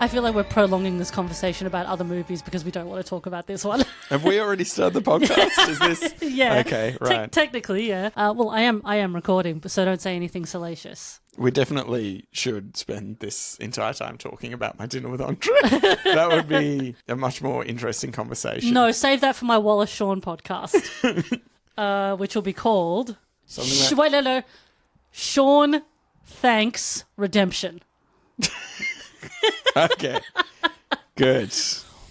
I feel like we're prolonging this conversation about other movies because we don't want to talk about this one. Have we already started the podcast? Is this... Yeah. Okay, right. Technically, yeah. Well, I am recording, so don't say anything salacious. We definitely should spend this entire time talking about My Dinner with Andre. That would be a much more interesting conversation. No, save that for my Wallace Shawn podcast, which will be called... Wait, no. Shawn Thanks Redemption. Okay. Good.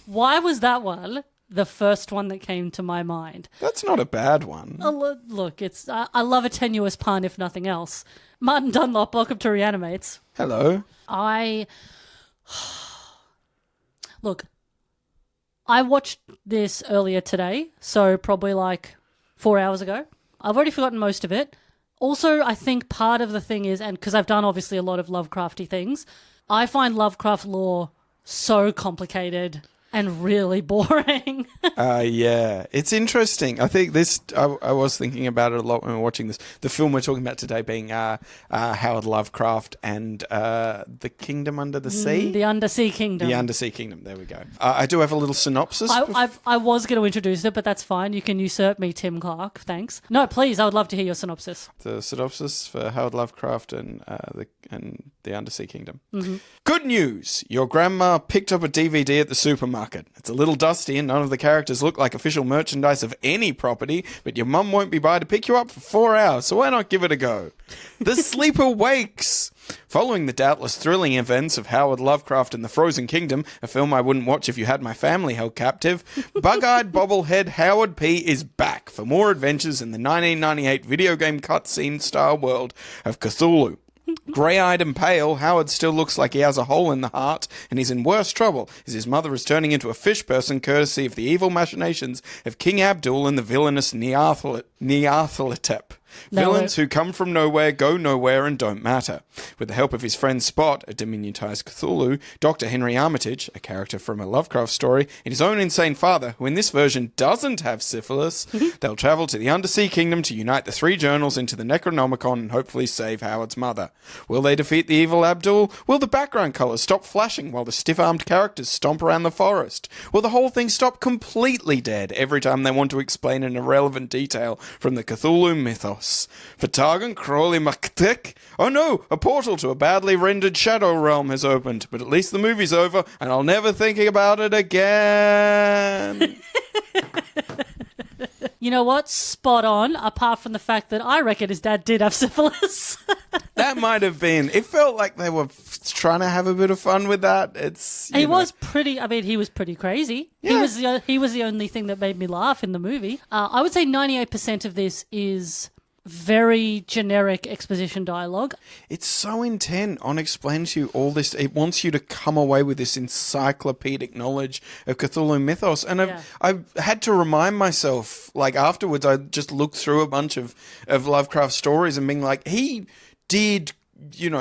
Why was that one the first one that came to my mind? That's not a bad one. Look, it's I love a tenuous pun, if nothing else. Martin Dunlop, welcome to Reanimates. Hello. I watched this earlier today, so probably like 4 hours ago. I've already forgotten most of it. Also, I think part of the thing is, and because I've done obviously a lot of Lovecrafty things, I find Lovecraft lore so complicated and really boring. Yeah, it's interesting. I think this, I was thinking about it a lot when we were watching this. The film we're talking about today being Howard Lovecraft and The Kingdom Under the Sea? The Undersea Kingdom. The Undersea Kingdom, there we go. I do have a little synopsis. I was going to introduce it, but that's fine. You can usurp me, Tim Clark. Thanks. No, please, I would love to hear your synopsis. The synopsis for Howard Lovecraft and the Undersea Kingdom. Mm-hmm. Good news! Your grandma picked up a DVD at the supermarket. It's a little dusty and none of the characters look like official merchandise of any property, but your mum won't be by to pick you up for 4 hours, so why not give it a go? The Sleeper Wakes! Following the doubtless thrilling events of Howard Lovecraft and the Frozen Kingdom, a film I wouldn't watch if you had my family held captive, bug-eyed bobblehead Howard P. is back for more adventures in the 1998 video game cutscene-style world of Cthulhu. Grey-eyed and pale, Howard still looks like he has a hole in the heart, and he's in worse trouble as his mother is turning into a fish person courtesy of the evil machinations of King Abdul and the villainous Nyarlathotep. Villains who come from nowhere, go nowhere, and don't matter. With the help of his friend Spot, a diminutized Cthulhu, Dr. Henry Armitage, a character from a Lovecraft story, and his own insane father, who in this version doesn't have syphilis, they'll travel to the Undersea Kingdom to unite the three journals into the Necronomicon and hopefully save Howard's mother. Will they defeat the evil Abdul? Will the background colours stop flashing while the stiff-armed characters stomp around the forest? Will the whole thing stop completely dead every time they want to explain an irrelevant detail from the Cthulhu mythos? For Targan Crowley Maktik? Oh no, a portal to a badly rendered shadow realm has opened, but at least the movie's over and I'll never think about it again. You know what? Spot on, apart from the fact that I reckon his dad did have syphilis. That might have been. It felt like they were trying to have a bit of fun with that. He was pretty crazy. Yeah. He was the only thing that made me laugh in the movie. I would say 98% of this is very generic exposition dialogue. It's so intent on explaining to you all this. It wants you to come away with this encyclopedic knowledge of Cthulhu mythos. And I've had to remind myself, like afterwards, I just looked through a bunch of Lovecraft stories and being like, he did,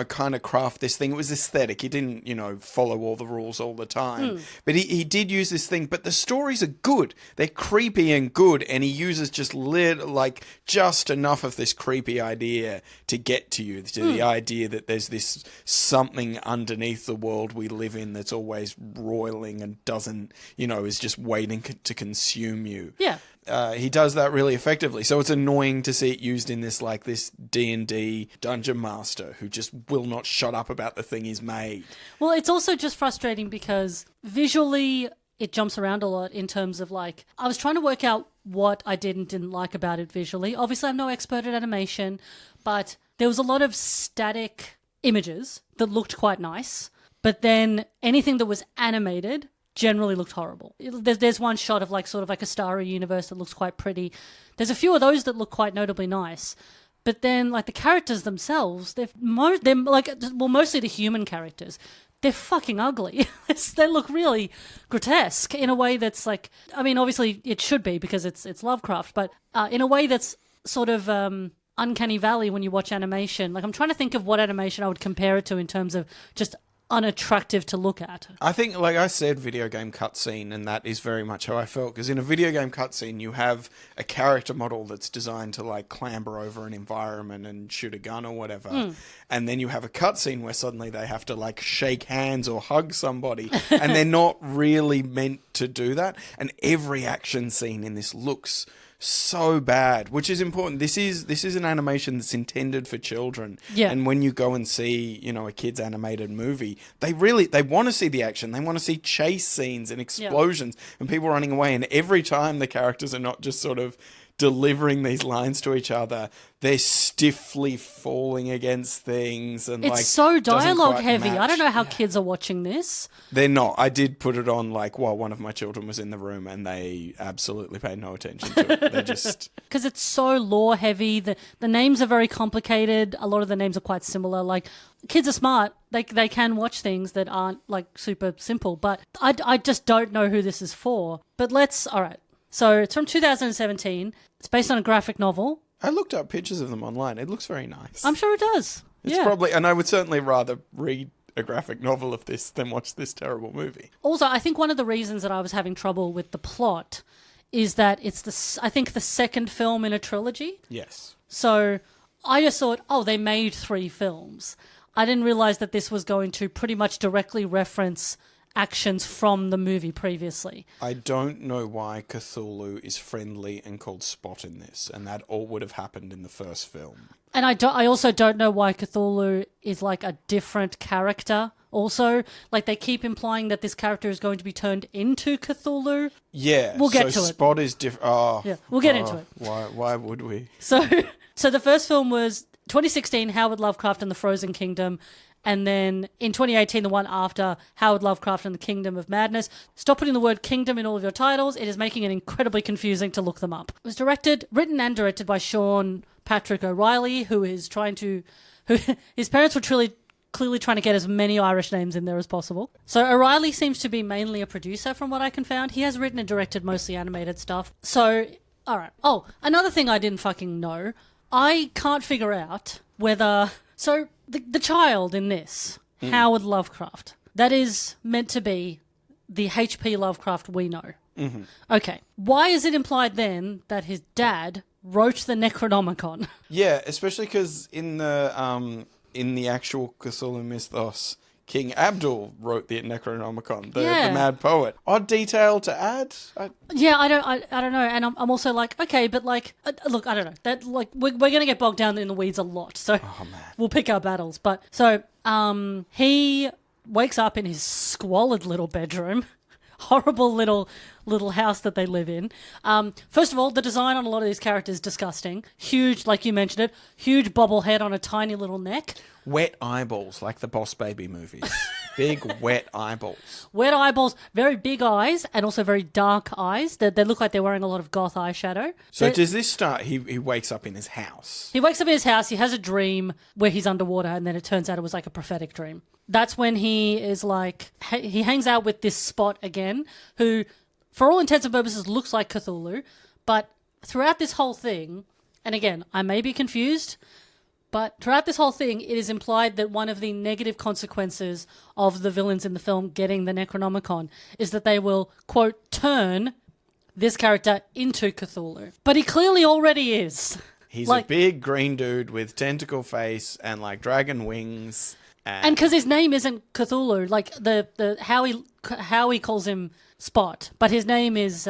kind of craft this thing. It was aesthetic. He didn't, follow all the rules all the time. But he did use this thing. But the stories are good. They're creepy and good. And he uses just enough of this creepy idea to get to you, to the idea that there's this something underneath the world we live in that's always roiling and doesn't, is just waiting to consume you. Yeah. He does that really effectively. So it's annoying to see it used in this D&D dungeon master who just will not shut up about the thing he's made. Well, it's also just frustrating because visually it jumps around a lot in terms of I was trying to work out what I did and didn't like about it visually. Obviously, I'm no expert at animation, but there was a lot of static images that looked quite nice. But then anything that was animated generally looked horrible. There's one shot of sort of a starry universe that looks quite pretty. There's a few of those that look quite notably nice. But then the characters themselves, mostly the human characters, they're fucking ugly. They look really grotesque in a way that's obviously it should be because it's Lovecraft, but in a way that's sort of uncanny valley when you watch animation. I'm trying to think of what animation I would compare it to in terms of just unattractive to look at. I think, like I said, video game cutscene, and that is very much how I felt. Because in a video game cutscene, you have a character model that's designed to like clamber over an environment and shoot a gun or whatever, and then you have a cutscene where suddenly they have to like shake hands or hug somebody, and they're not really meant to do that. And every action scene in this looks so bad, which is important. This is an animation that's intended for children. Yeah. And when you go and see, a kid's animated movie, they want to see the action. They want to see chase scenes and explosions and people running away. And every time the characters are not just sort of delivering these lines to each other, they're stiffly falling against things, and it's so dialogue heavy. match. I don't know how kids are watching this. They're not. I did put it on while one of my children was in the room, and they absolutely paid no attention to it. They're just because it's so lore heavy. The names are very complicated. A lot of the names are quite similar. Like, kids are smart. They can watch things that aren't like super simple. But I just don't know who this is for. But all right. So it's from 2017. It's based on a graphic novel. I looked up pictures of them online. It looks very nice. I'm sure it does. It's probably, and I would certainly rather read a graphic novel of this than watch this terrible movie. Also, I think one of the reasons that I was having trouble with the plot is that it's the second film in a trilogy. Yes. So I just thought, they made 3 films. I didn't realize that this was going to pretty much directly reference actions from the movie previously. I don't know why Cthulhu is friendly and called Spot in this, and that all would have happened in the first film. And I also don't know why Cthulhu is like a different character. Also, like, they keep implying that this character is going to be turned into Cthulhu. Yeah, we'll get to it. Spot is different. Oh, yeah, we'll get into it. Why would we? So the first film was 2016, Howard Lovecraft and the Frozen Kingdom. And then in 2018, the one after, Howard Lovecraft and the Kingdom of Madness. Stop putting the word kingdom in all of your titles. It is making it incredibly confusing to look them up. It was written and directed by Sean Patrick O'Reilly, who his parents were clearly trying to get as many Irish names in there as possible. So O'Reilly seems to be mainly a producer from what I can find. He has written and directed mostly animated stuff. So, all right. Oh, another thing I didn't fucking know. I can't figure out whether... So the child in this, Howard Lovecraft, that is meant to be the H.P. Lovecraft we know. Mm-hmm. Okay. Why is it implied then that his dad wrote the Necronomicon? Yeah, especially because in the actual Cthulhu mythos, King Abdul wrote the Necronomicon, the mad poet. Odd detail to add. I don't know, and I'm also like, okay, but like, look, I don't know. That like we're gonna get bogged down in the weeds a lot, so we'll pick our battles. But so he wakes up in his squalid little bedroom, horrible little house that they live in. First of all, the design on a lot of these characters is disgusting. Huge, like you mentioned it, huge bobble head on a tiny little neck. Wet eyeballs, like the Boss Baby movies. Big, wet eyeballs. Wet eyeballs, very big eyes, and also very dark eyes. They look like they're wearing a lot of goth eyeshadow. So does this start, he wakes up in his house? He wakes up in his house, he has a dream where he's underwater, and then it turns out it was like a prophetic dream. That's when he is like, he hangs out with this Spot again, who, for all intents and purposes, looks like Cthulhu. But throughout this whole thing, and again, I may be confused, but throughout this whole thing, it is implied that one of the negative consequences of the villains in the film getting the Necronomicon is that they will, quote, turn this character into Cthulhu. But he clearly already is. He's a big green dude with tentacle face and like dragon wings. And because his name isn't Cthulhu, like how he calls him Spot, but his name is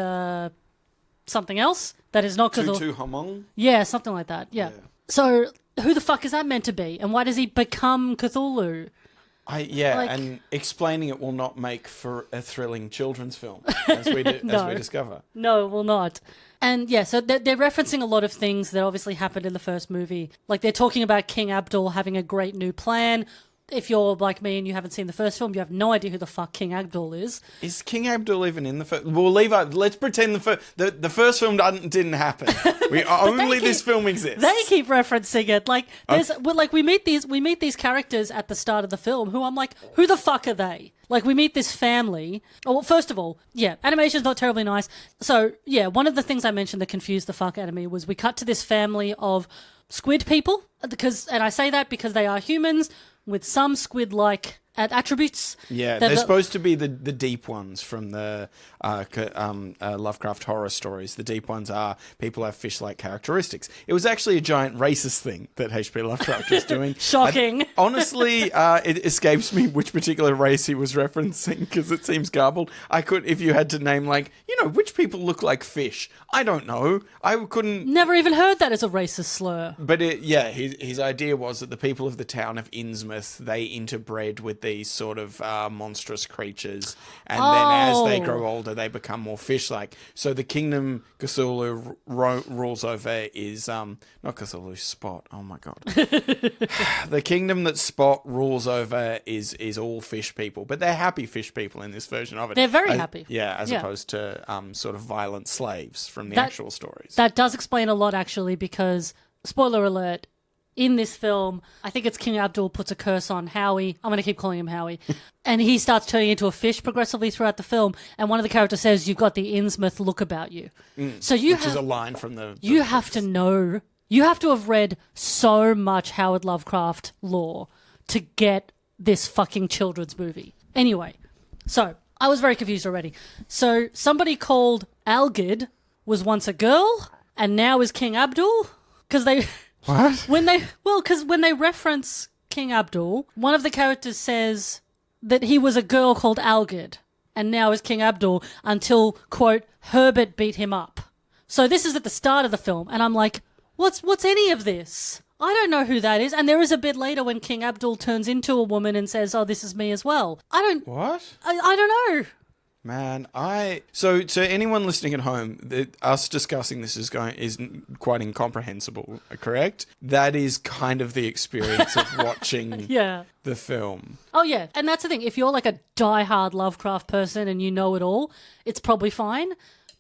something else that is not Cthulhu. Tutu Hamon? Yeah, something like that. Yeah. So who the fuck is that meant to be? And why does he become Cthulhu? And explaining it will not make for a thrilling children's film, as we discover. No, it will not. And yeah, so they're referencing a lot of things that obviously happened in the first movie. Like they're talking about King Abdul having a great new plan. If you're like me and you haven't seen the first film, you have no idea who the fuck King Abdul is. Is King Abdul even in the first? We'll leave out. Let's pretend the first film didn't happen. This film exists. They keep referencing it. Like we meet these characters at the start of the film who I'm like, who the fuck are they? Like we meet this family. Oh, well, first of all, animation's not terribly nice. So one of the things I mentioned that confused the fuck out of me was we cut to this family of squid people and I say that because they are humans with some squid-like attributes. Yeah, they're supposed to be the deep ones from the Lovecraft horror stories. The deep ones are people have fish-like characteristics. It was actually a giant racist thing that H.P. Lovecraft was doing. Shocking. Honestly, it escapes me which particular race he was referencing because it seems garbled. If you had to name, like, which people look like fish. I don't know. I couldn't... Never even heard that as a racist slur. But his idea was that the people of the town of Innsmouth, they interbred with these sort of monstrous creatures, and then as they grow older, they become more fish-like. So the kingdom Cthulhu rules over is not Cthulhu, Spot. Oh my god, the kingdom that Spot rules over is all fish people, but they're happy fish people in this version of it. They're very happy. Yeah, as opposed to sort of violent slaves from the actual stories. That does explain a lot, actually, because spoiler alert. In this film, I think it's King Abdul puts a curse on Howie. I'm going to keep calling him Howie. And he starts turning into a fish progressively throughout the film. And one of the characters says, "You've got the Innsmouth look about you." So which is a line from the... You have to know... You have to have read so much Howard Lovecraft lore to get this fucking children's movie. Anyway, so I was very confused already. So somebody called Algid was once a girl and now is King Abdul? Because they... What? Because when they reference King Abdul, one of the characters says that he was a girl called Algid and now is King Abdul until, quote, Herbert beat him up. So this is at the start of the film, and I'm like, what's any of this? I don't know who that is. And there is a bit later when King Abdul turns into a woman and says, "Oh, this is me as well." What? I don't know. Man, so to anyone listening at home, us discussing this is quite incomprehensible, correct? That is kind of the experience of watching the film. Oh yeah, and that's the thing. If you're like a diehard Lovecraft person and you know it all, it's probably fine.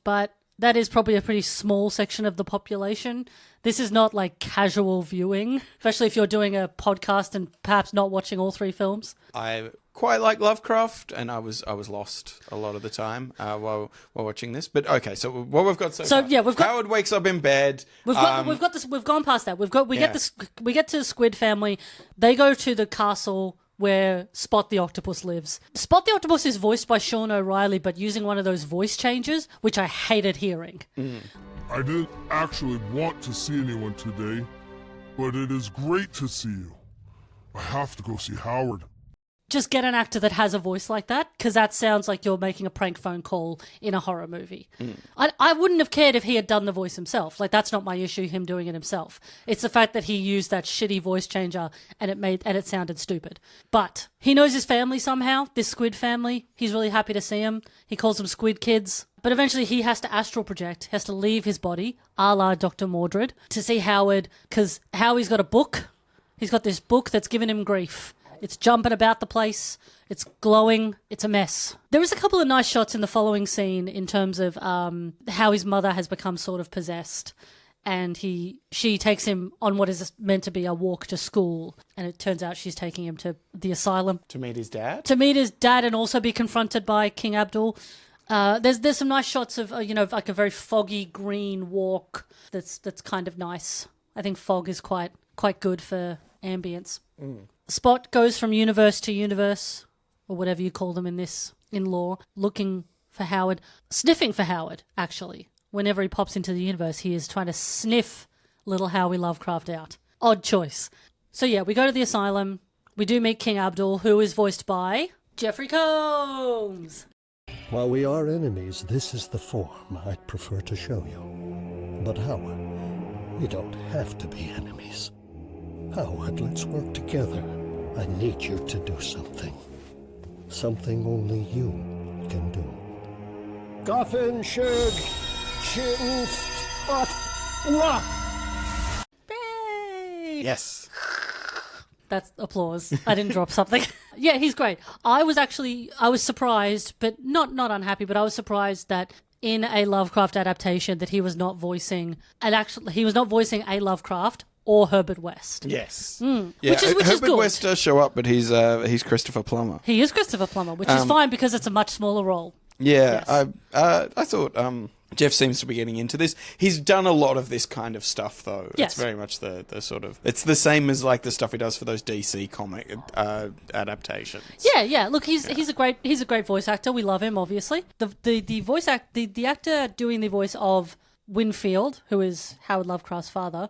But that is probably a pretty small section of the population. This is not like casual viewing, especially if you're doing a podcast and perhaps not watching all 3 films. I quite like Lovecraft, and I was lost a lot of the time while watching this. But okay, so what we've got so far. Yeah, we've got Howard wakes up in bed. We've got this. We've gone past that. We get to the Squid family. They go to the castle where Spot the Octopus lives. Spot the Octopus is voiced by Sean O'Reilly, but using one of those voice changes, which I hated hearing. I didn't actually want to see anyone today, but it is great to see you. I have to go see Howard. Just get an actor that has a voice like that, because that sounds like you're making a prank phone call in a horror movie. I wouldn't have cared if he had done the voice himself. Like, that's not my issue, him doing it himself. It's the fact that he used that shitty voice changer and it sounded stupid. But he knows his family somehow, this Squid family. He's really happy to see them. He calls them Squid Kids. But eventually he has to astral project, has to leave his body, a la Dr. Mordred, to see Howard, because Howie's got a book. He's got this book that's given him grief. It's jumping about the place. It's glowing. It's a mess. There is a couple of nice shots in the following scene in terms of how his mother has become sort of possessed. And she takes him on what is meant to be a walk to school. And it turns out she's taking him to the asylum. To meet his dad? To meet his dad and also be confronted by King Abdul. There's some nice shots of, like a very foggy green walk that's kind of nice. I think fog is quite good for ambience. Spot goes from universe to universe, or whatever you call them in lore, looking for Howard, sniffing for Howard, actually. Whenever he pops into the universe, he is trying to sniff little Howie Lovecraft out. Odd choice. So yeah, we go to the asylum. We do meet King Abdul, who is voiced by Jeffrey Combs. While we are enemies, this is the form I'd prefer to show you. But Howard, we don't have to be enemies. Howard, let's work together. I need you to do something. Something only you can do. Coffin, Shug, Chin, Spot, Hey! Yes. That's applause. I didn't drop something. Yeah, he's great. I was surprised, but not unhappy, but I was surprised that in a Lovecraft adaptation that he was not voicing a Lovecraft or Herbert West. Yes. Yeah, which Herbert is good. West does show up, but he's Christopher Plummer. He is Christopher Plummer, which is fine because it's a much smaller role. Yeah, Yes. I thought Jeff seems to be getting into this. He's done a lot of this kind of stuff, though. Yes. It's very much the sort of... It's the same as, like, the stuff he does for those DC comic adaptations. Yeah. Look, he's a great voice actor. We love him, obviously. The actor doing the voice of Winfield, who is Howard Lovecraft's father,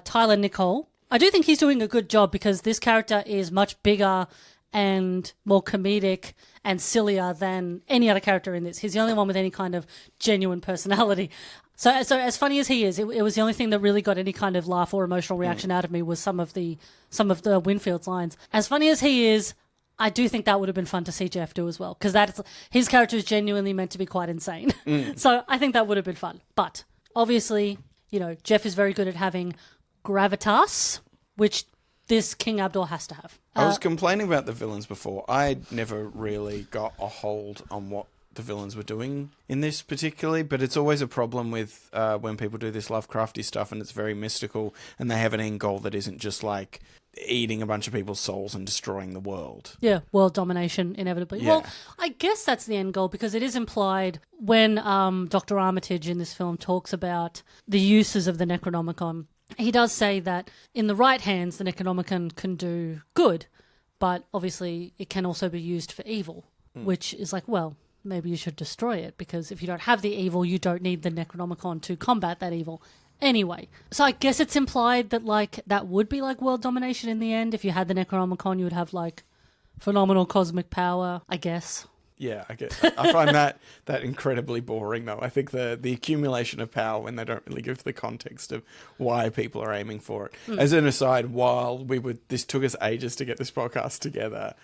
Tyler Nicole. I do think he's doing a good job because this character is much bigger and more comedic and sillier than any other character in this. He's the only one with any kind of genuine personality. So as funny as he is, it was the only thing that really got any kind of laugh or emotional reaction out of me was some of the Winfield's lines. As funny as he is, I do think that would have been fun to see Jeff do as well, because his character is genuinely meant to be quite insane. So I think that would have been fun. But obviously, Jeff is very good at having gravitas, which this King Abdul has to have. I was complaining about the villains before. I never really got a hold on what the villains were doing in this particularly, but it's always a problem with when people do this Lovecrafty stuff and it's very mystical and they have an end goal that isn't just like eating a bunch of people's souls and destroying the world. Yeah, world domination, inevitably. Yeah. Well, I guess that's the end goal because it is implied when Dr. Armitage in this film talks about the uses of the Necronomicon. He does say that in the right hands, the Necronomicon can do good, but obviously it can also be used for evil, which is like, well, maybe you should destroy it because if you don't have the evil, you don't need the Necronomicon to combat that evil. Anyway, so I guess it's implied that like that would be like world domination in the end. If you had the Necronomicon, you would have like phenomenal cosmic power, I guess. Yeah, I find that incredibly boring, though. I think the accumulation of power when they don't really give the context of why people are aiming for it. As an aside, while this took us ages to get this podcast together,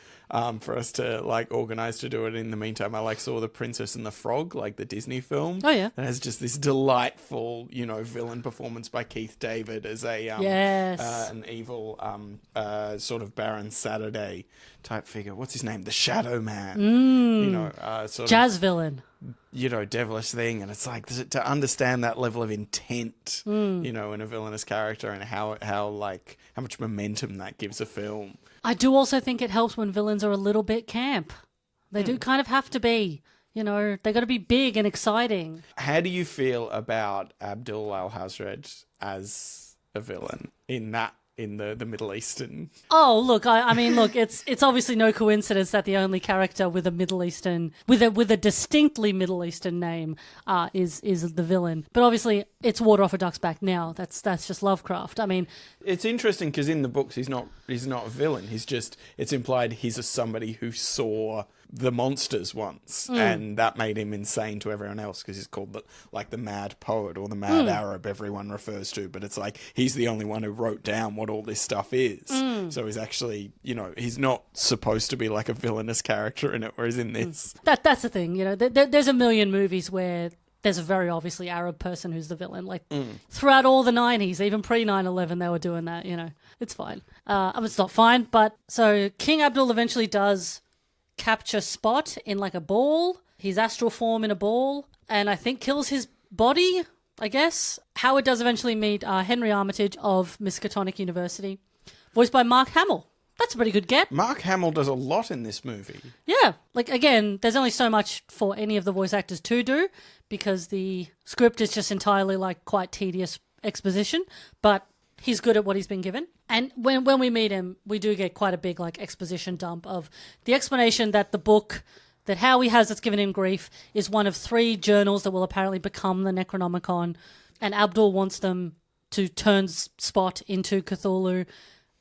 for us to like organize to do it. In the meantime, I saw The Princess and the Frog, like the Disney film. Oh yeah, it has just this delightful, villain performance by Keith David as a an evil sort of Baron Saturday type figure. What's his name? The Shadow Man. Sort jazz of, villain. Devilish thing, and it's like to understand that level of intent, in a villainous character, and how much momentum that gives a film. I do also think it helps when villains are a little bit camp. They do kind of have to be. They got to be big and exciting. How do you feel about Abdul Al-Hazred as a villain in the Middle Eastern? Oh, look, I mean, look, it's obviously no coincidence that the only character with a Middle Eastern, with a distinctly Middle Eastern name, is the villain. But obviously, it's water off a duck's back now. That's just Lovecraft. I mean, it's interesting because in the books he's not a villain. It's implied he's somebody who saw the monsters once, and that made him insane to everyone else because he's called the mad poet or the mad Arab everyone refers to, but it's like he's the only one who wrote down what all this stuff is. So he's actually, he's not supposed to be like a villainous character in it, whereas in this... That's the thing, there's a million movies where there's a very obviously Arab person who's the villain. Like, throughout all the 90s, even pre-9/11, they were doing that, It's fine. It's not fine, but... So King Abdul eventually does capture Spot in like a ball, his astral form in a ball, and I think kills his body, I guess. Howard does eventually meet Henry Armitage of Miskatonic University, voiced by Mark Hamill. That's a pretty good get. Mark Hamill does a lot in this movie. Yeah. Like, again, there's only so much for any of the voice actors to do because the script is just entirely like quite tedious exposition, but he's good at what he's been given. And when we meet him, we do get quite a big like exposition dump of the explanation that the book that Howie has that's given him grief is one of 3 journals that will apparently become the Necronomicon, and Abdul wants them to turn Spot into Cthulhu.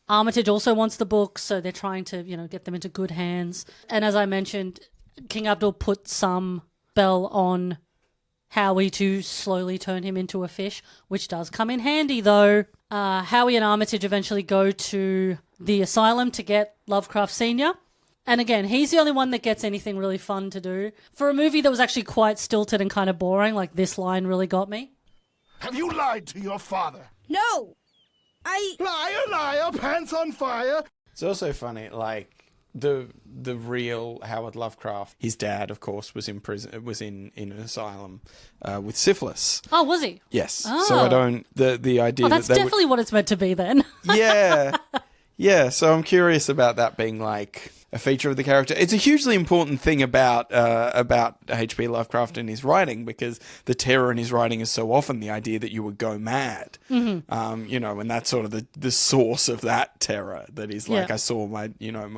Armitage also wants the book, so they're trying to, get them into good hands. And as I mentioned, King Abdul put some spell on Howie to slowly turn him into a fish, which does come in handy, though. Howie and Armitage eventually go to the asylum to get Lovecraft Sr. And again, he's the only one that gets anything really fun to do. For a movie that was actually quite stilted and kind of boring, like this line really got me. Have you lied to your father? No! Liar, liar, pants on fire! It's also funny, like, the real Howard Lovecraft, his dad, of course, was in prison, was in an asylum with syphilis. Oh, was he? Yes. Oh. So I don't... The idea that's that definitely what it's meant to be then. Yeah. Yeah, so I'm curious about that being like a feature of the character. It's a hugely important thing about H.P. Lovecraft and his writing, because the terror in his writing is so often the idea that you would go mad. And that's sort of the source of that terror. That is like, I saw my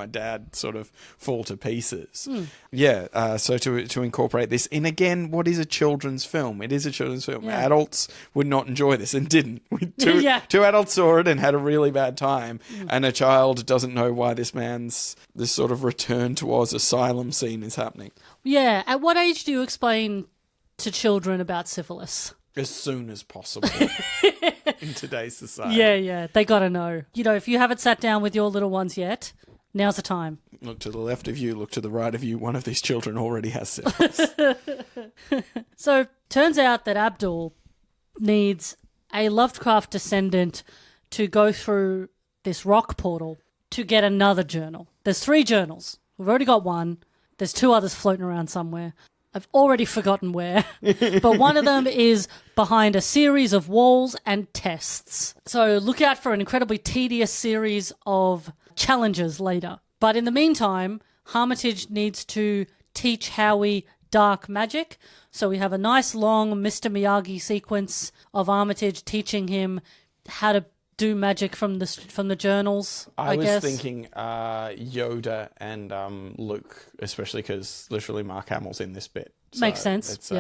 dad sort of fall to pieces. So to incorporate this in, again, what is a children's film? It is a children's film. Adults would not enjoy this and didn't. Two adults saw it and had a really bad time, and a child doesn't know why this sort of return to Oz asylum scene is happening. Yeah. At what age do you explain to children about syphilis? As soon as possible in today's society. Yeah. They got to know. If you haven't sat down with your little ones yet, now's the time. Look to the left of you, look to the right of you. One of these children already has syphilis. So, turns out that Abdul needs a Lovecraft descendant to go through this rock portal to get another journal. There's 3 journals. We've already got one. There's 2 others floating around somewhere. I've already forgotten where. But one of them is behind a series of walls and tests. So look out for an incredibly tedious series of challenges later. But in the meantime, Armitage needs to teach Howie dark magic. So we have a nice long Mr. Miyagi sequence of Armitage teaching him how to do magic from the journals, I guess. Was thinking Yoda and Luke, especially because literally Mark Hamill's in this bit. So makes sense. It's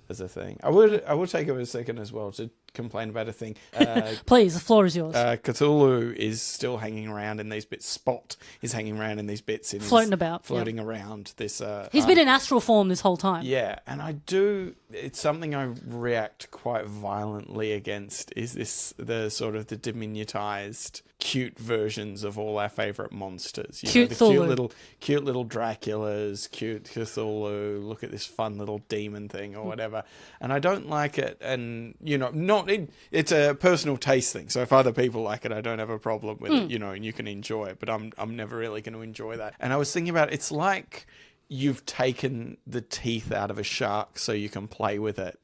as a thing. I would take it a second as well to complain about a thing. Please, the floor is yours. Cthulhu is still hanging around in these bits. Spot is hanging around in these bits. Floating around this. He's been in astral form this whole time. Yeah, and it's something I react quite violently against, is the sort of the diminutized, cute versions of all our favourite monsters. Cute little Draculas, cute Cthulhu, look at this fun little demon thing or whatever. And I don't like it, and it's a personal taste thing. So if other people like it, I don't have a problem with it, and you can enjoy it, but I'm never really going to enjoy that. And I was thinking about it's like you've taken the teeth out of a shark so you can play with it.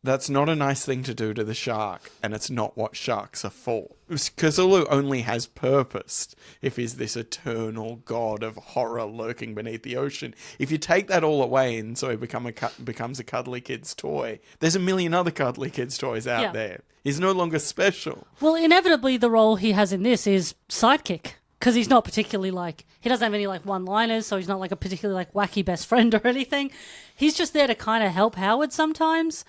That's not a nice thing to do to the shark, and it's not what sharks are for. Cthulhu only has purpose if he's this eternal god of horror lurking beneath the ocean. If you take that all away and so he becomes a cuddly kid's toy, there's a million other cuddly kids' toys out there. He's no longer special. Well, inevitably the role he has in this is sidekick. Because he's not particularly he doesn't have any one-liners, so he's not a particularly wacky best friend or anything. He's just there to kind of help Howard sometimes.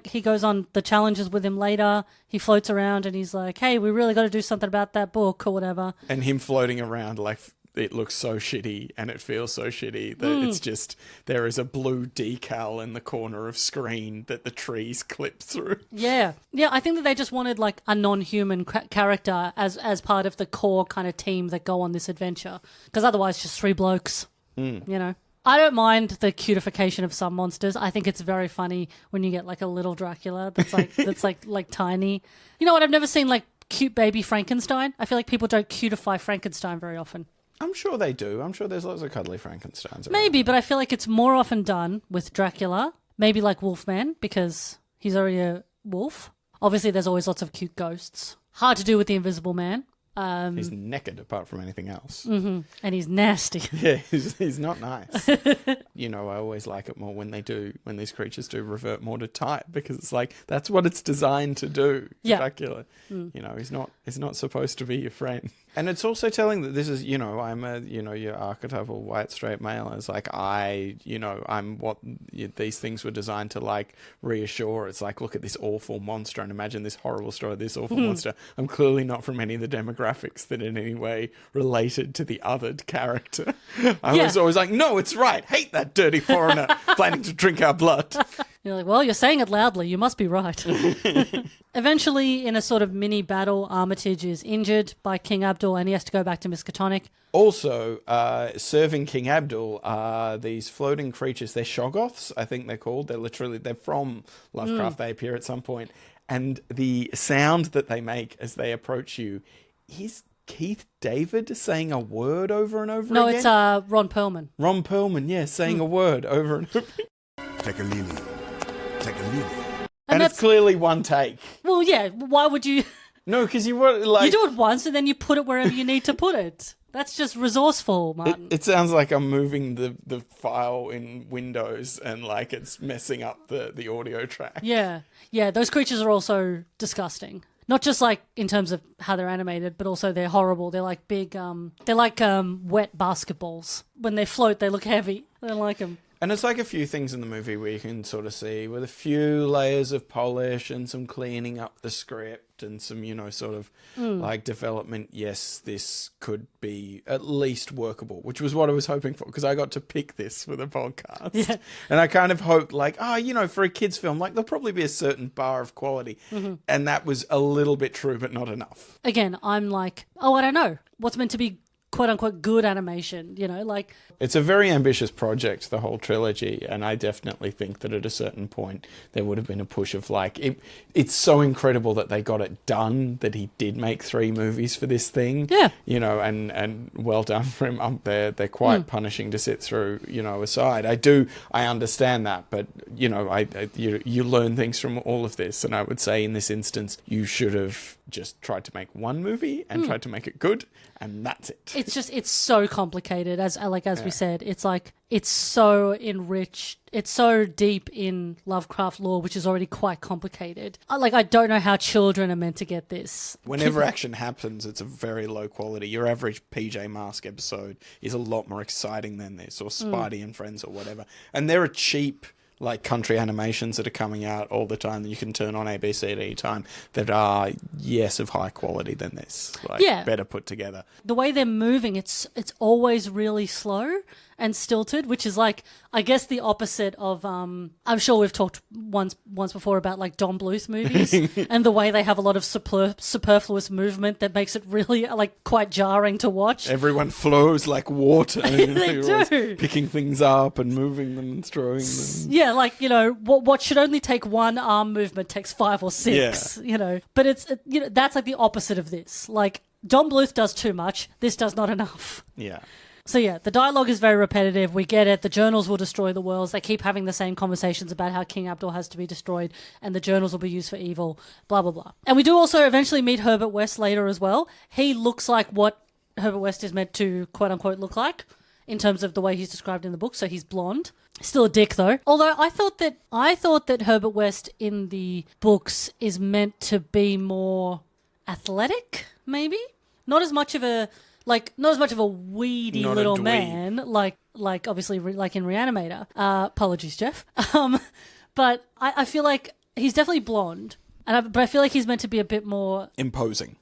He goes on the challenges with him later. He floats around and he's like, hey, we really got to do something about that book or whatever. And him floating around it looks so shitty and it feels so shitty that it's just, there is a blue decal in the corner of screen that the trees clip through. Yeah, I think that they just wanted a non-human character as part of the core kind of team that go on this adventure, because otherwise just 3 blokes, I don't mind the cutification of some monsters. I think it's very funny when you get a little Dracula that's tiny. You know what, I've never seen cute baby Frankenstein. I feel like people don't cutify Frankenstein very often. I'm sure they do. I'm sure there's lots of cuddly Frankensteins around. Maybe, but I feel like it's more often done with Dracula. Maybe Wolfman, because he's already a wolf. Obviously, there's always lots of cute ghosts. Hard to do with the Invisible Man. He's naked apart from anything else. Mm-hmm. And he's nasty. Yeah, he's not nice. I always like it more when these creatures do revert more to type, because it's that's what it's designed to do. Yeah. Dracula. He's not supposed to be your friend. And it's also telling that this is, I'm a, your archetypal white straight male. It's I'm what these things were designed to reassure. It's look at this awful monster and imagine this horrible story of this awful monster. I'm clearly not from any of the demographics that in any way related to the othered character. I was always no, it's right. Hate that dirty foreigner planning to drink our blood. You're well, you're saying it loudly. You must be right. Eventually, in a sort of mini battle, Armitage is injured by King Abdul and he has to go back to Miskatonic. Also, serving King Abdul are these floating creatures. They're Shoggoths, I think they're called. They're from Lovecraft. They appear at some point. And the sound that they make as they approach you is Keith David saying a word over and over again? No, it's Ron Perlman. Ron Perlman, saying a word over and over again. Take a lily. Take a lily. And it's clearly one take. Well, yeah. Why would you... No, because you were you do it once and then you put it wherever you need to put it. That's just resourceful, Martin. It sounds like I'm moving the file in Windows and like it's messing up the audio track. Yeah. Yeah, those creatures are also disgusting. Not just like in terms of how they're animated, but also they're horrible. They're like big, they're like wet basketballs. When they float, they look heavy. I don't like them. And it's like a few things in the movie where you can sort of see with a few layers of polish and some cleaning up the script and some, sort of like development. Yes, this could be at least workable, which was what I was hoping for because I got to pick this for the podcast. Yeah. And I kind of hoped like, for a kid's film, like there'll probably be a certain bar of quality. And that was a little bit true, but not enough. Again, I'm like, I don't know. What's meant to be quote-unquote good animation, like... It's a very ambitious project, the whole trilogy, and I definitely think that at a certain point there would have been a push of like... It's so incredible that they got it done, that he did make 3 movies for this thing. Yeah. And well done for him. They're quite punishing to sit through, aside. I understand that, but, you learn things from all of this, and I would say in this instance, you should have just tried to make one movie and tried to make it good, and that's it. It's so complicated, as we said. It's like, it's so enriched, it's so deep in Lovecraft lore, which is already quite complicated. I don't know how children are meant to get this. Whenever action happens, it's a very low quality. Your average PJ Mask episode is a lot more exciting than this, or Spidey and Friends or whatever. And there are cheap... like country animations that are coming out all the time that you can turn on ABC at any time that are, yes, of high quality than this. Better put together. The way they're moving, it's always really slow and stilted, which is like, I guess the opposite of, I'm sure we've talked once before about like Don Bluth movies and the way they have a lot of superfluous movement that makes it really like quite jarring to watch. Everyone flows like water. They do. Picking things up and moving them and throwing them. Yeah, like, what should only take 1 arm movement takes 5 or 6, But it's, that's like the opposite of this. Like, Don Bluth does too much. This does not enough. Yeah. So yeah, the dialogue is very repetitive. We get it. The journals will destroy the worlds. They keep having the same conversations about how King Abdul has to be destroyed and the journals will be used for evil, blah, blah, blah. And we do also eventually meet Herbert West later as well. He looks like what Herbert West is meant to quote-unquote look like in terms of the way he's described in the book. So he's blonde. Still a dick, though. Although I thought that Herbert West in the books is meant to be more athletic, maybe? Not as much of a weedy Not a little dweeb. man, like obviously like in Reanimator. Apologies, Jeff. But I feel like he's definitely blonde, but I feel like he's meant to be a bit more Imposing,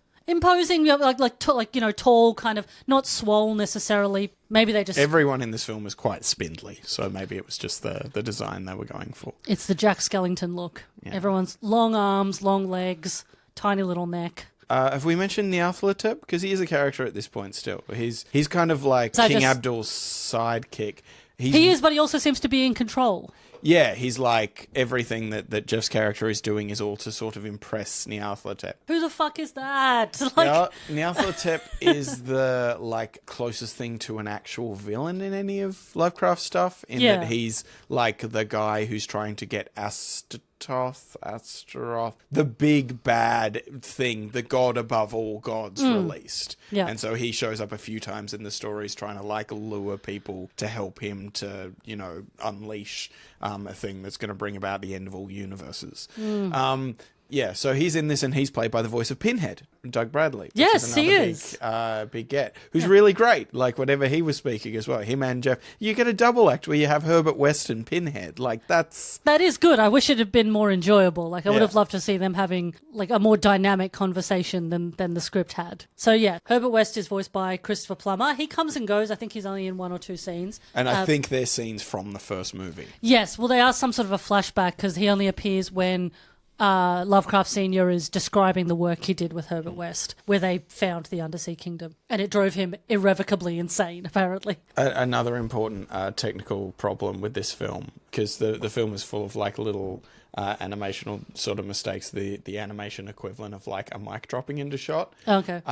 tall, kind of not swole necessarily. Maybe they just... Everyone in this film is quite spindly, so maybe it was just the design they were going for. It's the Jack Skellington look. Yeah. Everyone's long arms, long legs, tiny little neck. Have we mentioned Nyarlathotep? Because he is a character at this point still. He's kind of like King Abdul's sidekick. He is, but he also seems to be in control. Yeah, he's like everything that Jeff's character is doing is all to sort of impress Nyarlathotep. Who the fuck is that? Nyarlathotep is the like closest thing to an actual villain in any of Lovecraft's stuff. In that he's like the guy who's trying to get Astaroth, the big bad thing, the god above all gods, released. Yeah. And so he shows up a few times in the stories trying to like lure people to help him to, unleash a thing that's going to bring about the end of all universes. Yeah, so he's in this and he's played by the voice of Pinhead, Doug Bradley. Yes, he is. Big get. Who's really great. Like, whenever he was speaking as well, him and Jeff, you get a double act where you have Herbert West and Pinhead. Like, that is good. I wish it had been more enjoyable. Like, I would have loved to see them having, like, a more dynamic conversation than the script had. So, yeah, Herbert West is voiced by Christopher Plummer. He comes and goes. I think he's only in 1 or 2 scenes. And I think they're scenes from the first movie. Yes, well, they are some sort of a flashback because he only appears when... Lovecraft Sr. is describing the work he did with Herbert West, where they found the Undersea Kingdom, and it drove him irrevocably insane, apparently. Another important technical problem with this film, because the film is full of like little animational sort of mistakes, the animation equivalent of like a mic dropping into shot. Okay.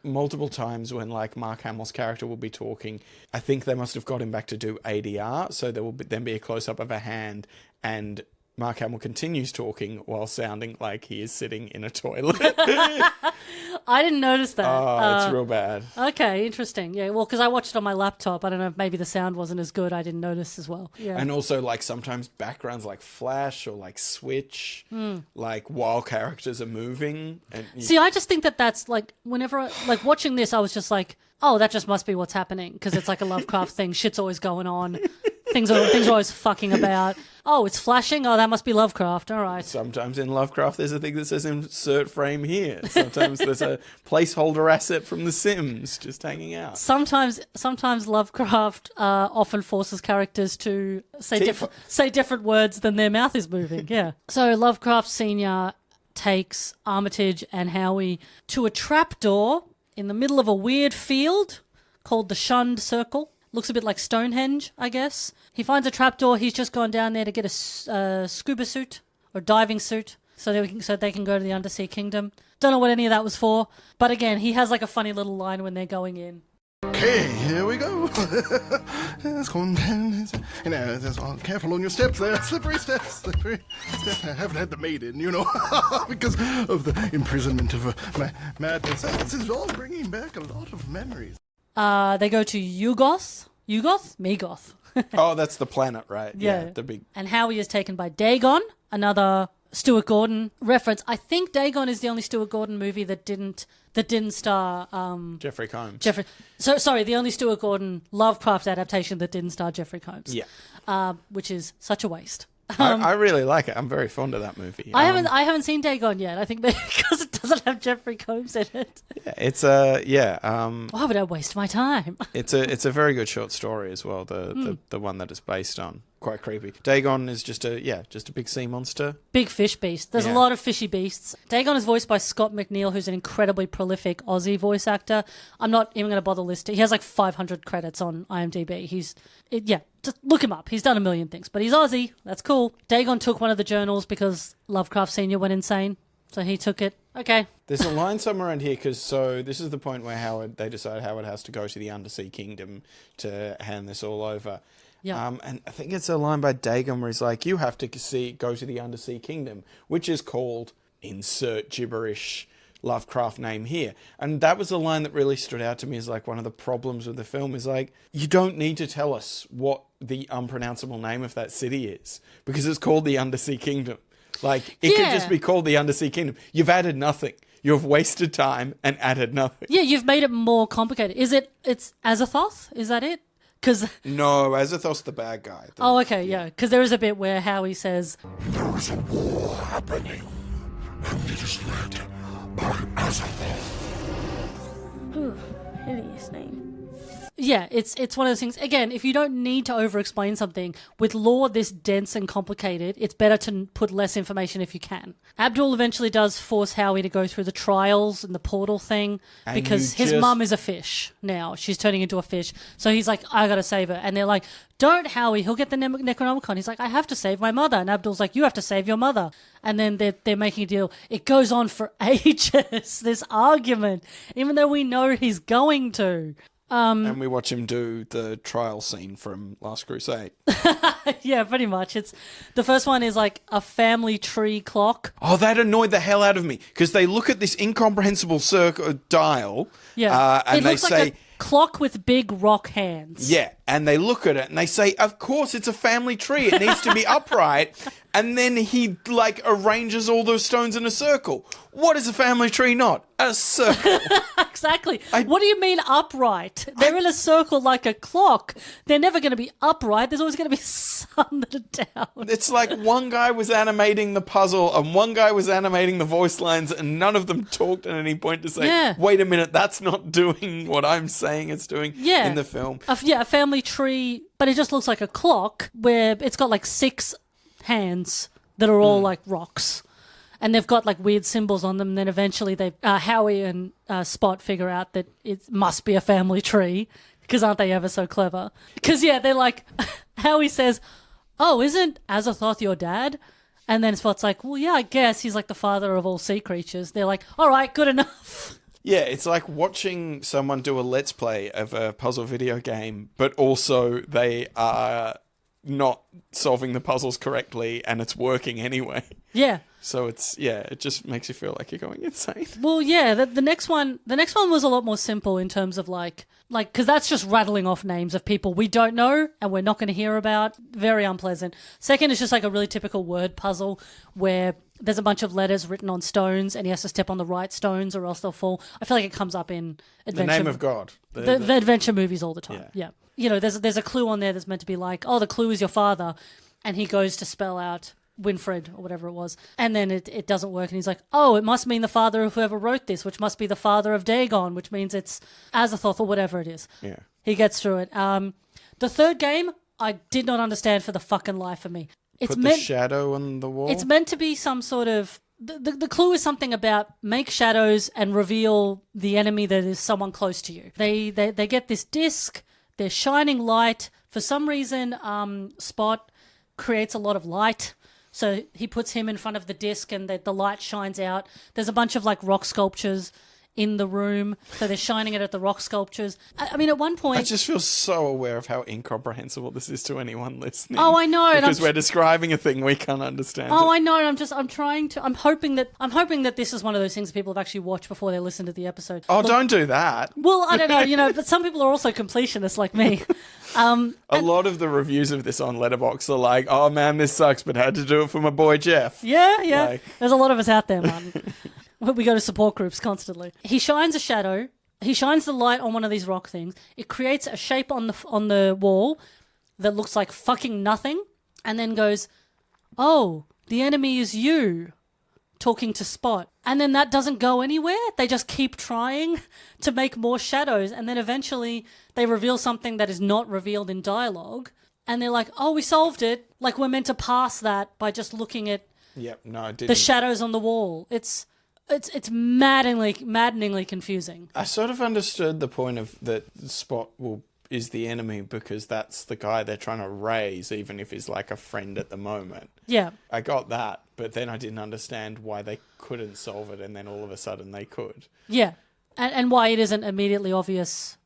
Multiple times when like Mark Hamill's character will be talking, I think they must have got him back to do ADR, so there will then be a close-up of a hand and Mark Hamill continues talking while sounding like he is sitting in a toilet. I didn't notice that. Oh, it's real bad. Okay, interesting. Yeah, well, because I watched it on my laptop. I don't know if maybe the sound wasn't as good. I didn't notice as well. Yeah. And also, like, sometimes backgrounds like flash or like switch, like while characters are moving. And See, I just think that's like, whenever like watching this, I was just like, oh, that just must be what's happening, because it's like a Lovecraft thing. Shit's always going on. Things are always fucking about. Oh, it's flashing? Oh, that must be Lovecraft. All right. Sometimes in Lovecraft, there's a thing that says insert frame here. Sometimes there's a placeholder asset from The Sims just hanging out. Sometimes Lovecraft often forces characters to say different words than their mouth is moving. Yeah. So Lovecraft Senior takes Armitage and Howie to a trapdoor in the middle of a weird field called the Shunned Circle. Looks a bit like Stonehenge, I guess. He finds a trapdoor. He's just gone down there to get a scuba suit or diving suit so they can go to the Undersea Kingdom. Don't know what any of that was for. But again, he has like a funny little line when they're going in. Okay, here we go. It's going down. You know, just careful on your steps there. Slippery steps. I haven't had the maid in, because of the imprisonment of madness. This is all bringing back a lot of memories. They go to Yugoth? Megoth. Oh, that's the planet, right? Yeah. The big... And Howie is taken by Dagon, another Stuart Gordon reference. I think Dagon is the only Stuart Gordon movie that didn't star Jeffrey Combs. The only Stuart Gordon Lovecraft adaptation that didn't star Jeffrey Combs. Yeah. Which is such a waste. I really like it. I'm very fond of that movie. I haven't seen Dagon yet. I think because it doesn't have Jeffrey Combs in it. It's why would I waste my time? it's a very good short story as well. The one that it's based on. Quite creepy. Dagon is just a big sea monster. Big fish beast. There's a lot of fishy beasts. Dagon is voiced by Scott McNeil, who's an incredibly prolific Aussie voice actor. I'm not even going to bother listing. He has like 500 credits on IMDb. Just look him up. He's done a million things, but he's Aussie. That's cool. Dagon took one of the journals because Lovecraft Senior went insane, so he took it. Okay. There's a line somewhere around here so this is the point where they decide Howard has to go to the Undersea Kingdom to hand this all over. Yeah. And I think it's a line by Dagon where he's like, you have to go to the Undersea Kingdom, which is called insert gibberish Lovecraft name here. And that was a line that really stood out to me as like one of the problems with the film is like, you don't need to tell us what the unpronounceable name of that city is because it's called the Undersea Kingdom. Like, it could just be called the Undersea Kingdom. You've added nothing. You've wasted time and added nothing. Yeah, you've made it more complicated. It's Azathoth? Is that it? No, Azathoth's the bad guy. Okay, yeah. Because there is a bit where Howie says, There is a war happening, and it is led by Azathoth. Ooh, hideous name. Yeah, it's one of those things. Again, if you don't need to over-explain something, with lore this dense and complicated, it's better to put less information if you can. Abdul eventually does force Howie to go through the trials and the portal thing because his mum is a fish now. She's turning into a fish. So he's like, I gotta save her. And they're like, don't, Howie, he'll get the Necronomicon. He's like, I have to save my mother. And Abdul's like, you have to save your mother. And then they're making a deal. It goes on for ages, this argument, even though we know he's going to. And we watch him do the trial scene from Last Crusade. Yeah, pretty much. It's the first one is like a family tree clock. Oh, that annoyed the hell out of me because they look at this incomprehensible dial. Yeah, and it they looks say, like a clock with big rock hands. yeah, and they look at it and they say, of course, it's a family tree. It needs to be upright. And then he like arranges all those stones in a circle. What is a family tree not? A circle. Exactly. What do you mean upright? They're in a circle like a clock. They're never going to be upright. There's always going to be some that are down. It's like one guy was animating the puzzle and one guy was animating the voice lines and none of them talked at any point to say, wait a minute, that's not doing what I'm saying it's doing in the film. A family tree, but it just looks like a clock where it's got like 6 hands that are all like rocks. And they've got like weird symbols on them. And then eventually Howie and Spot figure out that it must be a family tree because aren't they ever so clever? Because, they're like, Howie says, oh, isn't Azathoth your dad? And then Spot's like, well, yeah, I guess he's like the father of all sea creatures. They're like, all right, good enough. Yeah, it's like watching someone do a Let's Play of a puzzle video game, but also they are not solving the puzzles correctly, and it's working anyway. Yeah. So it just makes you feel like you're going insane. Well, yeah, the next one was a lot more simple in terms of like, because that's just rattling off names of people we don't know and we're not going to hear about. Very unpleasant. Second is just like a really typical word puzzle where there's a bunch of letters written on stones and he has to step on the right stones or else they'll fall. I feel like it comes up in adventure. The name of God. The adventure movies all the time. Yeah. You know, there's a clue on there that's meant to be like, oh, the clue is your father. And he goes to spell out Winfred or whatever it was. And then it doesn't work. And he's like, oh, it must mean the father of whoever wrote this, which must be the father of Dagon, which means it's Azathoth or whatever it is. Yeah. He gets through it. The third game, I did not understand for the fucking life of me. Put the shadow on the wall? It's meant to be some sort of... The clue is something about make shadows and reveal the enemy that is someone close to you. They get this disc, they're shining light. For some reason, Spot creates a lot of light. So he puts him in front of the disc and the light shines out. There's a bunch of like rock sculptures in the room. So they're shining it at the rock sculptures. I mean, at one point... I just feel so aware of how incomprehensible this is to anyone listening. Oh, I know. Because we're describing a thing we can't understand. Oh, I know. I'm hoping that this is one of those things people have actually watched before they listen to the episode. Oh, don't do that. Well, I don't know, but some people are also completionists like me. A lot of the reviews of this on Letterboxd are like, oh man, this sucks, but had to do it for my boy Jeff. Yeah. There's a lot of us out there, man. We go to support groups constantly. He shines a shadow. He shines the light on one of these rock things. It creates a shape on the wall that looks like fucking nothing, and then goes, oh, the enemy is you, talking to Spot. And then that doesn't go anywhere. They just keep trying to make more shadows, and then eventually they reveal something that is not revealed in dialogue, and they're like, oh, we solved it. Like, we're meant to pass that by just looking at the shadows on the wall. It's maddeningly confusing. I sort of understood the point of that Spot is the enemy because that's the guy they're trying to raise, even if he's like a friend at the moment. Yeah. I got that, but then I didn't understand why they couldn't solve it, and then all of a sudden they could. Yeah, and why it isn't immediately obvious.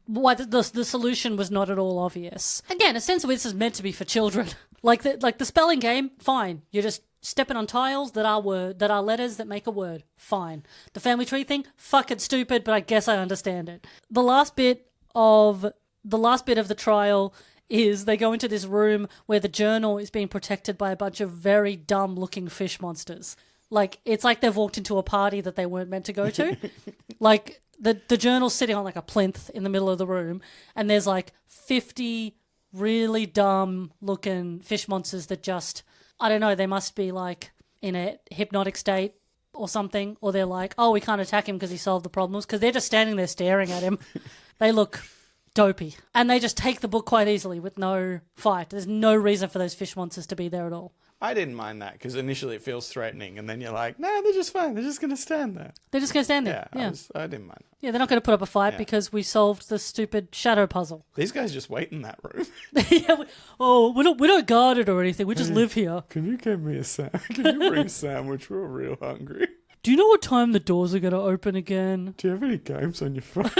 Why the solution was not at all obvious. Again, ostensibly this is meant to be for children. Like the spelling game, fine. You're just stepping on tiles that are letters that make a word. Fine. The family tree thing, fucking stupid, but I guess I understand it. The last bit of the trial is they go into this room where the journal is being protected by a bunch of very dumb looking fish monsters. Like, it's like they've walked into a party that they weren't meant to go to. Like, the journal's sitting on like a plinth in the middle of the room, and there's like 50 really dumb looking fish monsters that just, I don't know, they must be like in a hypnotic state or something, or they're like, oh, we can't attack him because he solved the problems, because they're just standing there staring at him. They look dopey, and they just take the book quite easily with no fight. There's no reason for those fish monsters to be there at all. I didn't mind that because initially it feels threatening, and then you're like, no, they're just fine. They're just going to stand there. They're just going to stand there. Yeah. I didn't mind. Yeah, they're not going to put up a fight because we solved the stupid shadow puzzle. These guys just wait in that room. We don't guard it or anything. We just live here. Can you give me a sandwich? Can you bring a sandwich? We're real hungry. Do you know what time the doors are going to open again? Do you have any games on your phone?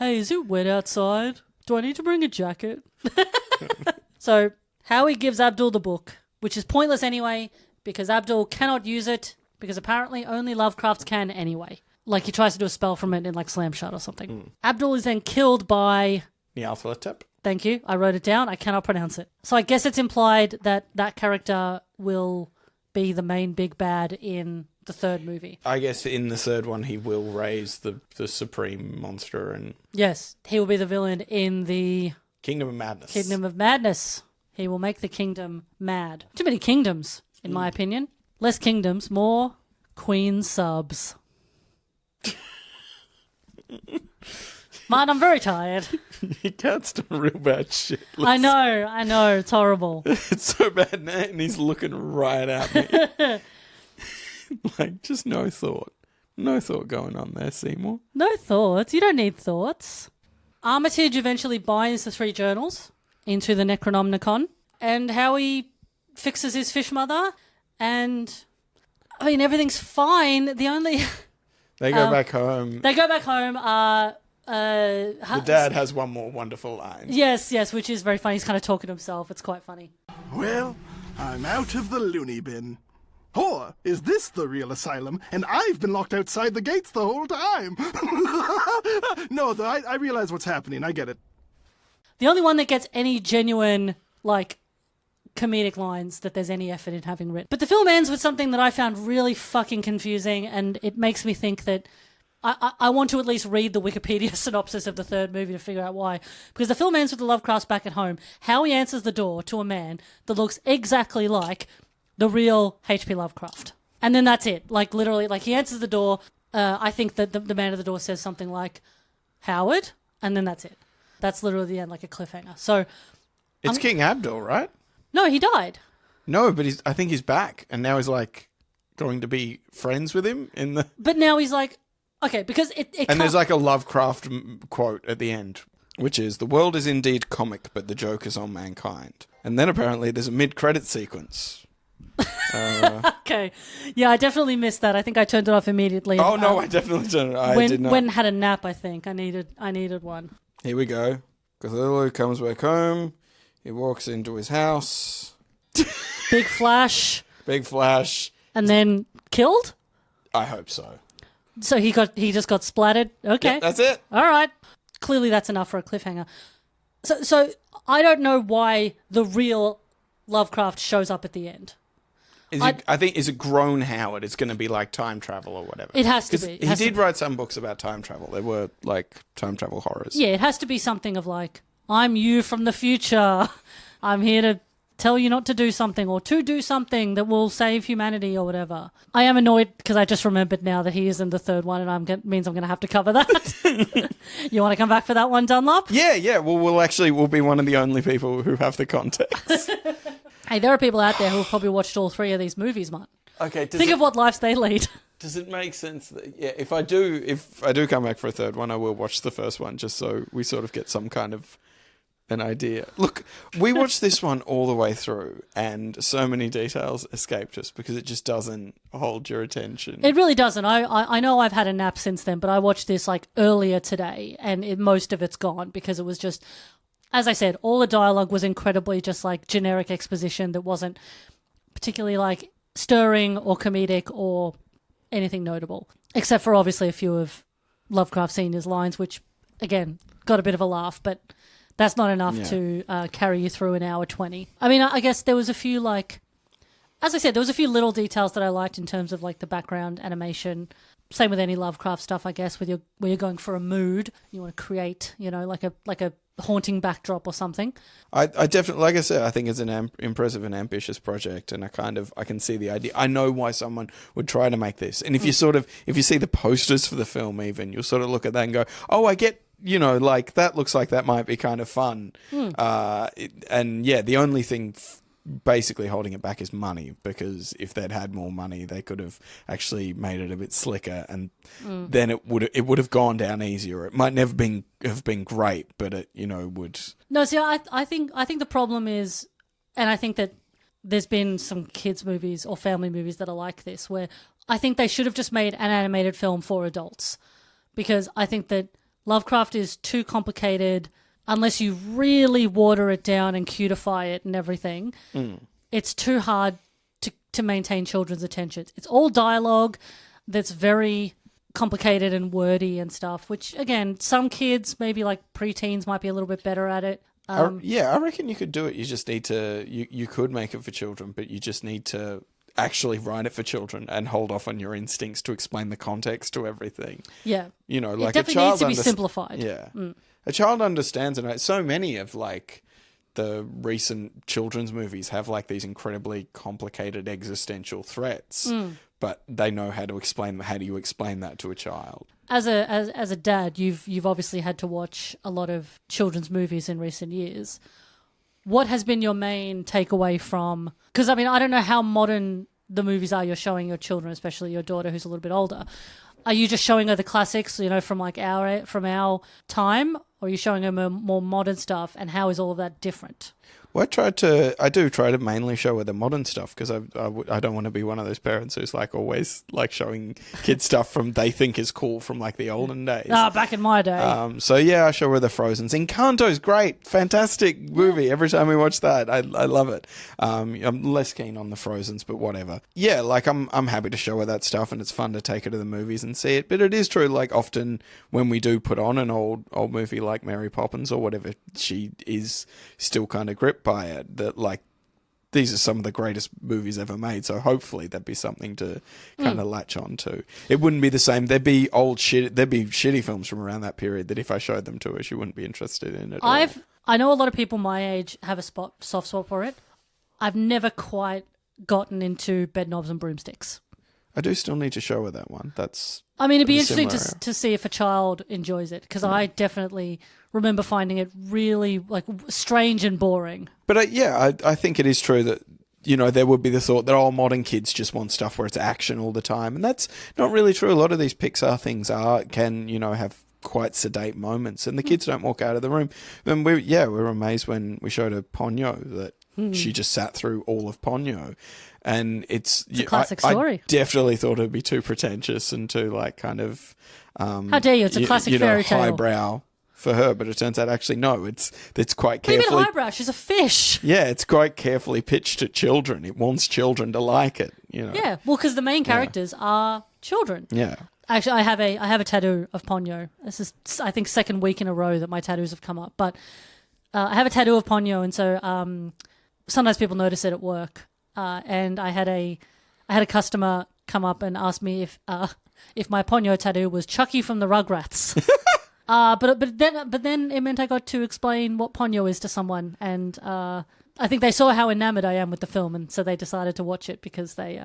Hey, is it wet outside? Do I need to bring a jacket? So Howie gives Abdul the book, which is pointless anyway, because Abdul cannot use it, because apparently only Lovecraft can anyway. Like, he tries to do a spell from it in, like, Slam Shut or something. Abdul is then killed by... Nyarlathotep. Thank you. I wrote it down. I cannot pronounce it. So I guess it's implied that that character will be the main big bad in the third movie. I guess in the third one he will raise the supreme monster and... Yes, he will be the villain in the... Kingdom of Madness. Kingdom of Madness. He will make the kingdom mad. Too many kingdoms, in my opinion. Less kingdoms, more queen subs. Man, I'm very tired. Your cat's done real bad shit. I know, it's horrible. It's so bad now, and he's looking right at me. Like, just no thought. No thought going on there, Seymour. No thoughts. You don't need thoughts. Armitage eventually binds the 3 journals into the Necronomicon, and Howie fixes his fish mother, and everything's fine. The only they go back home. They go back home. The dad has one more wonderful line. Yes, which is very funny. He's kind of talking to himself. It's quite funny. Well, I'm out of the loony bin. Or is this the real asylum, and I've been locked outside the gates the whole time? No, though, I realize what's happening. I get it. The only one that gets any genuine, like, comedic lines that there's any effort in having written. But the film ends with something that I found really fucking confusing, and it makes me think that I want to at least read the Wikipedia synopsis of the third movie to figure out why. Because the film ends with the Lovecrafts back at home. Howie answers the door to a man that looks exactly like the real H.P. Lovecraft. And then that's it. Like, literally, like, he answers the door. I think that the man at the door says something like, Howard? And then that's it. That's literally the end, like a cliffhanger. So It's King Abdul, right? no, he died. No, but I think he's back, and now he's like going to be friends with him in the. But now he's like, okay, because and there's like a Lovecraft quote at the end, which is, "The world is indeed comic, but the joke is on mankind." And then apparently there's a mid-credit sequence. Okay. Yeah, I definitely missed that. I think I turned it off immediately. Oh no, I definitely didn't. I did not. When had a nap, I think. I needed one. Here we go. Cthulhu comes back home. He walks into his house. Big flash. Big flash. And then killed? I hope so. So he just got splattered? Okay. Yep, that's it. All right. Clearly that's enough for a cliffhanger. So I don't know why the real Lovecraft shows up at the end. I think is a grown Howard. It's going to be like time travel or whatever. It has to be. He did write some books about time travel. They were like time travel horrors. Yeah, it has to be something of like, I'm you from the future. I'm here to tell you not to do something or to do something that will save humanity or whatever. I am annoyed because I just remembered now that he is in the third one, and means I'm going to have to cover that. You want to come back for that one, Dunlop? Yeah. Well, we'll be one of the only people who have the context. Hey, there are people out there who have probably watched all three of these movies, man. Okay. Think of what lives they lead. Does it make sense that, if I do come back for a third one, I will watch the first one just so we sort of get some kind of an idea. Look, we watched this one all the way through, and so many details escaped us because it just doesn't hold your attention. It really doesn't. I know I've had a nap since then, but I watched this like earlier today, and most of it's gone because it was just, as I said, all the dialogue was incredibly just like generic exposition that wasn't particularly like stirring or comedic or anything notable, except for obviously a few of Lovecraft Sr.'s lines, which again got a bit of a laugh, but that's not enough to carry you through an hour 20. I mean, I guess there was a few like, as I said, there was a few little details that I liked in terms of like the background animation. Same with any Lovecraft stuff, I guess, where you're going for a mood, you want to create, like a haunting backdrop or something. I definitely, like I said, I think it's an impressive and ambitious project, and I can see the idea. I know why someone would try to make this, and if you see the posters for the film, even you'll sort of look at that and go, oh, I get. Like that looks like that might be kind of fun. And yeah, the only thing basically holding it back is money, because if they'd had more money, they could have actually made it a bit slicker, and then it would have gone down easier. It might never have been great, but it would. No, see, I think the problem is, and I think that there's been some kids movies or family movies that are like this, where I think they should have just made an animated film for adults, because I think that Lovecraft is too complicated unless you really water it down and cutify it and everything. It's too hard to maintain children's attention. It's all dialogue that's very complicated and wordy and stuff, which, again, some kids, maybe like preteens, might be a little bit better at it. I reckon you could do it. You just need to... You could make it for children, but you just need to actually write it for children and hold off on your instincts to explain the context to everything. Yeah. Like it a definitely child needs to be simplified. Yeah. A child understands it. So many of like the recent children's movies have like these incredibly complicated existential threats, but they know how to explain. How do you explain that to a child? As a dad, you've obviously had to watch a lot of children's movies in recent years. What has been your main takeaway from... Because, I mean, I don't know how modern the movies are you're showing your children, especially your daughter who's a little bit older. Are you just showing her the classics, from like our time? Or are you showing her more modern stuff? And how is all of that different? Well, I do try to mainly show her the modern stuff because I don't want to be one of those parents who's like always like showing kids stuff from they think is cool from like the olden days. Back in my day. So yeah, I show her the Frozens. Encanto's great, fantastic movie. Every time we watch that, I love it. I'm less keen on the Frozens, but whatever. Yeah, like I'm happy to show her that stuff, and it's fun to take her to the movies and see it. But it is true, like often when we do put on an old movie like Mary Poppins or whatever, she is still kind of gripped by it, that like these are some of the greatest movies ever made, so hopefully there'd be something to kind of latch on to. It wouldn't be the same. There'd be shitty films from around that period that if I showed them to her, she wouldn't be interested in it. I know a lot of people my age have a soft spot for it. I've never quite gotten into Bed Knobs and Broomsticks. I do still need to show her that one. It'd be interesting to see if a child enjoys it, because I definitely remember finding it really like strange and boring. But I think it is true that, you know, there would be the thought that modern kids just want stuff where it's action all the time, and that's not really true. A lot of these Pixar things can, you know, have quite sedate moments, and the kids don't walk out of the room. And we were amazed when we showed her Ponyo that she just sat through all of Ponyo. And it's a classic story. I definitely thought it'd be too pretentious and too like kind of how dare you? It's a classic fairy tale. Highbrow for her, but it turns out actually no, it's quite carefully. What do you mean highbrow? She's a fish. Yeah, it's quite carefully pitched to children. It wants children to like it. You know. Yeah, well, because the main characters are children. Yeah. Actually, I have a tattoo of Ponyo. This is, I think, second week in a row that my tattoos have come up. But I have a tattoo of Ponyo, and so sometimes people notice it at work. And I had a customer come up and ask me if my Ponyo tattoo was Chucky from the Rugrats. But then it meant I got to explain what Ponyo is to someone, and I think they saw how enamored I am with the film, and so they decided to watch it because they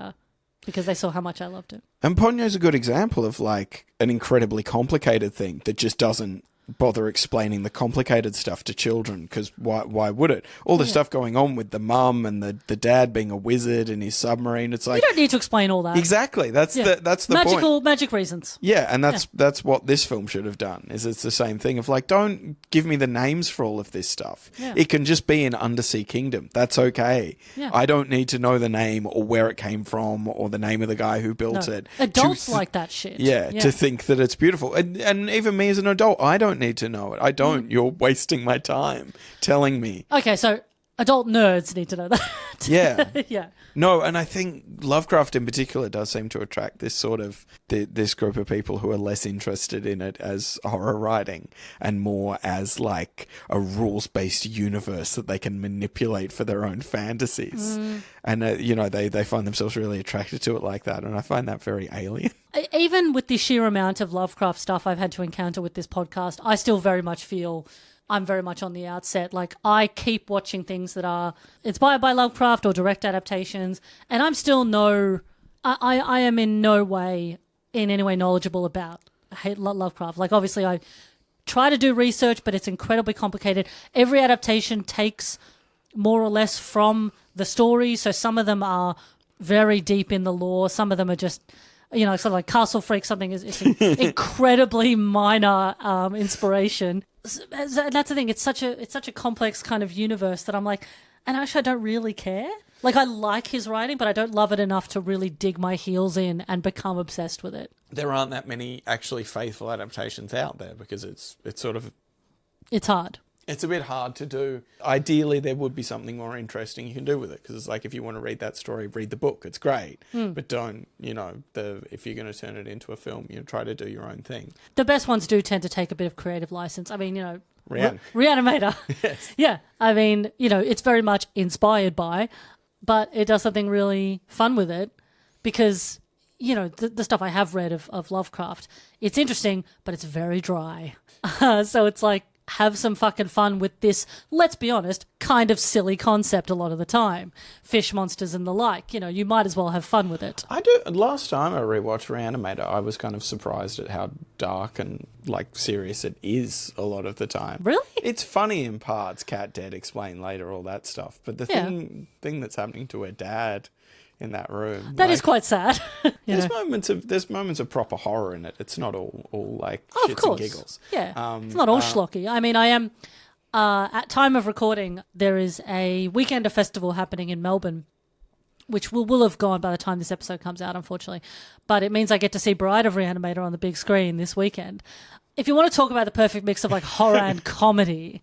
saw how much I loved it. And Ponyo's a good example of like an incredibly complicated thing that just doesn't bother explaining the complicated stuff to children, because why would it? All the stuff going on with the mum and the dad being a wizard in his submarine, it's like you don't need to explain all that. Exactly. That's the point. Magic reasons. Yeah, and that's what this film should have done. Is it's the same thing of like, don't give me the names for all of this stuff. Yeah. It can just be in Undersea Kingdom. That's okay. Yeah. I don't need to know the name or where it came from or the name of the guy who built it. Adults like that shit. Yeah, to think that it's beautiful. And even me as an adult, I don't need to know it. I don't. You're wasting my time telling me. Okay, so adult nerds need to know that. Yeah. Yeah. No, and I think Lovecraft in particular does seem to attract this sort of this group of people who are less interested in it as horror writing and more as like a rules-based universe that they can manipulate for their own fantasies. And, you know, they find themselves really attracted to it like that, and I find that very alien. Even with the sheer amount of Lovecraft stuff I've had to encounter with this podcast, I still very much feel I'm very much on the outset. Like, I keep watching things that are inspired by Lovecraft or direct adaptations, and I'm still I am in any way knowledgeable about Lovecraft. Like, obviously, I try to do research, but it's incredibly complicated. Every adaptation takes more or less from the story, so some of them are very deep in the lore. Some of them are just, you know, sort of like Castle Freak, something is incredibly minor inspiration. That's the thing. It's such a complex kind of universe that I'm like, and actually I don't really care. Like, I like his writing, but I don't love it enough to really dig my heels in and become obsessed with it. There aren't that many actually faithful adaptations out there because it's hard. It's a bit hard to do. Ideally, there would be something more interesting you can do with it, because it's like, if you want to read that story, read the book. It's great, but don't, you know, if you're going to turn it into a film, you know, try to do your own thing. The best ones do tend to take a bit of creative license. I mean, you know, Reanimator. Yes. Yeah. I mean, you know, it's very much inspired by, but it does something really fun with it, because, you know, the stuff I have read of Lovecraft, it's interesting, but it's very dry. So it's like, have some fucking fun with this, let's be honest, kind of silly concept a lot of the time. Fish monsters and the like. You know, you might as well have fun with it. I do. Last time I rewatched Reanimator, I was kind of surprised at how dark and, like, serious it is a lot of the time. Really? It's funny in parts, Cat Dead, explain later, all that stuff. But the thing that's happening to her dad in that room. That is quite sad. There's moments of proper horror in it. It's not all like shits and giggles. Yeah. It's not all schlocky. I mean, at time of recording, there is a Weekender festival happening in Melbourne, which will have gone by the time this episode comes out, unfortunately. But it means I get to see Bride of Reanimator on the big screen this weekend. If you want to talk about the perfect mix of like horror and comedy,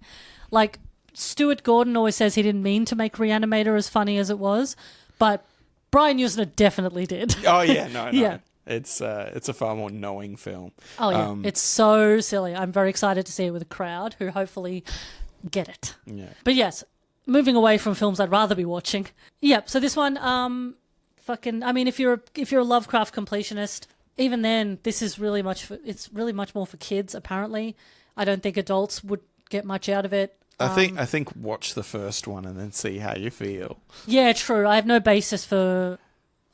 like Stuart Gordon always says he didn't mean to make Reanimator as funny as it was, but Brian Usner definitely did. Oh yeah, no. Yeah. It's a far more knowing film. Oh yeah, it's so silly. I'm very excited to see it with a crowd who hopefully get it. Yeah. But yes, moving away from films I'd rather be watching. Yep. So this one, I mean, if you're a Lovecraft completionist, even then, this is really it's really much more for kids. Apparently, I don't think adults would get much out of it. I think watch the first one and then see how you feel. Yeah, true. I have no basis for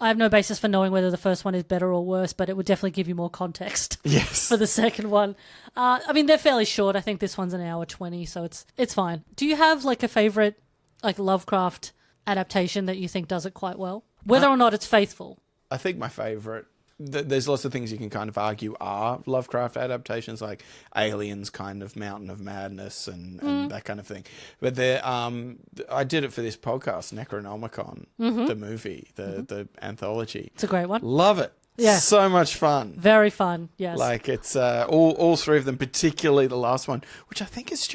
knowing whether the first one is better or worse, but it would definitely give you more context. Yes. For the second one. I mean, they're fairly short. I think this one's 1:20, so it's fine. Do you have like a favorite like Lovecraft adaptation that you think does it quite well? Whether or not it's faithful. I think my favorite. There's lots of things you can kind of argue are Lovecraft adaptations, like Aliens, kind of Mountain of Madness, and that kind of thing. But I did it for this podcast, Necronomicon, the movie, the anthology. It's a great one. Love it. Yeah. So much fun. Very fun, yes. Like, it's all three of them, particularly the last one, which I think is